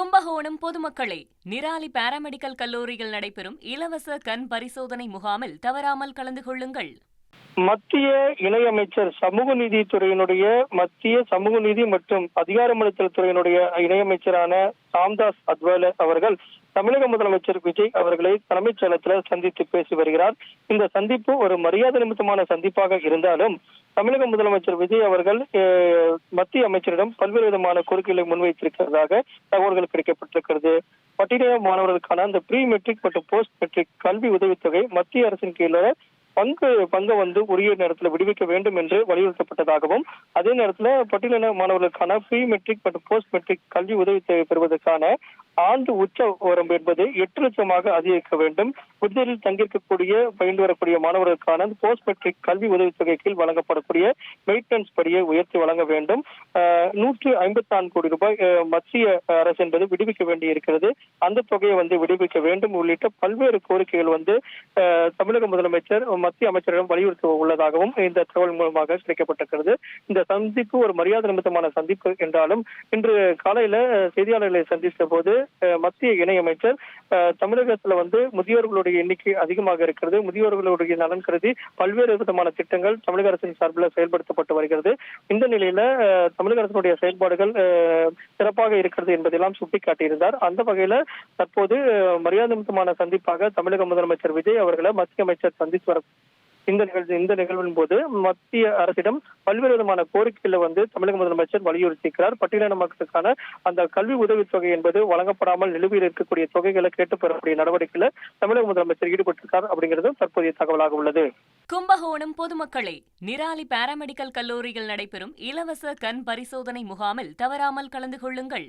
Kumbakonam பொதுமக்களே, Nirali paramedical கல்லூரியில் நடைபெறும் இலவச கண் பரிசோதனை முகாமில் தவறாமல் கலந்து கொள்ளுங்கள். மத்திய இணையமைச்சர் சமூக நீதித்துறையினுடைய மத்திய சமூக நீதி மற்றும் அதிகாரமளித்தல் துறையினுடைய இணையமைச்சரான ராம்தாஸ் அத்வாலே அவர்கள் தமிழக முதலமைச்சர் விஜய் அவர்களை தலைமைச் செயலகத்தில் சந்தித்து பேசி வருகிறார். இந்த சந்திப்பு ஒரு மரியாதை நிமித்தமான சந்திப்பாக இருந்தாலும் தமிழக முதலமைச்சர் விஜய் அவர்கள் மத்திய அமைச்சரிடம் பல்வேறு விதமான கோரிக்கைகளை முன்வைத்திருக்கிறதாக தகவல்கள் கிடைக்கப்பட்டிருக்கிறது. பட்டியலின மாணவர்களுக்கான அந்த ப்ரீ மெட்ரிக் மற்றும் போஸ்ட் மெட்ரிக் கல்வி உதவித்தொகை மத்திய அரசின் கீழே பங்கை உரிய நேரத்தில் விடுவிக்க வேண்டும் என்று வலியுறுத்தப்பட்டதாகவும், அதே நேரத்தில் பட்டியலின மாணவர்களுக்கான ப்ரீ மெட்ரிக் மற்றும் போஸ்ட் மெட்ரிக் கல்வி உதவித்தொகை பெறுவதற்கான ஆண்டு உச்ச வரம்பு என்பது 8 லட்சமாக அதிகரிக்க வேண்டும். புதுச்சேரியில் தங்கியிருக்கக்கூடிய பயின்று வரக்கூடிய மாணவர்களுக்கான போஸ்ட் மெட்ரிக் கல்வி உதவித்தொகை கீழ் வழங்கப்படக்கூடிய மெயின்டெனன்ஸ் படியை உயர்த்தி வழங்க வேண்டும். 154 கோடி ரூபாய் மத்திய அரசு என்பது விடுவிக்க வேண்டி இருக்கிறது. அந்த தொகையை விடுவிக்க வேண்டும் உள்ளிட்ட பல்வேறு கோரிக்கைகள் தமிழக முதலமைச்சர் மத்திய அமைச்சரிடம் வலியுறுத்த உள்ளதாகவும் இந்த தகவல் மூலமாக கிடைக்கப்பட்டிருக்கிறது. இந்த சந்திப்பு ஒரு மரியாதை நிமித்தமான சந்திப்பு என்றாலும் இன்று காலையில செய்தியாளர்களை சந்தித்த போது மத்திய இணையமைச்சர் தமிழகத்துல முதியோர்களுடைய எண்ணிக்கை அதிகமாக இருக்கிறது, முதியோர்களுடைய நலன் கருதி பல்வேறு விதமான திட்டங்கள் தமிழக அரசின் சார்பில் செயல்படுத்தப்பட்டு வருகிறது. இந்த நிலையில தமிழக அரசினுடைய செயல்பாடுகள் சிறப்பாக இருக்கிறது என்பதெல்லாம் சுட்டிக்காட்டியிருந்தார். அந்த வகையில தற்போது மரியாதை நிமித்தமான சந்திப்பாக தமிழக முதலமைச்சர் விஜய் அவர்களை மத்திய அமைச்சர் சந்தித்து வர இந்த நிகழ்வின் போது மத்திய அரசிடம் பல்வேறு விதமான கோரிக்கைகளை தமிழக முதலமைச்சர் வலியுறுத்தியிருக்கிறார். பட்டியலின மக்களுக்கான அந்த கல்வி உதவித்தொகை என்பது வழங்கப்படாமல் நிலுவையில் இருக்கக்கூடிய தொகைகளை கேட்டு பெறக்கூடிய நடவடிக்கையில தமிழக முதலமைச்சர் ஈடுபட்டிருக்கார் அப்படிங்கிறது தற்போதைய தகவலாக உள்ளது. கும்பகோணம் பொதுமக்களே, நிராலி பாராமெடிக்கல் கல்லூரியில் நடைபெறும் இலவச கண் பரிசோதனை முகாமில் தவறாமல் கலந்து கொள்ளுங்கள்.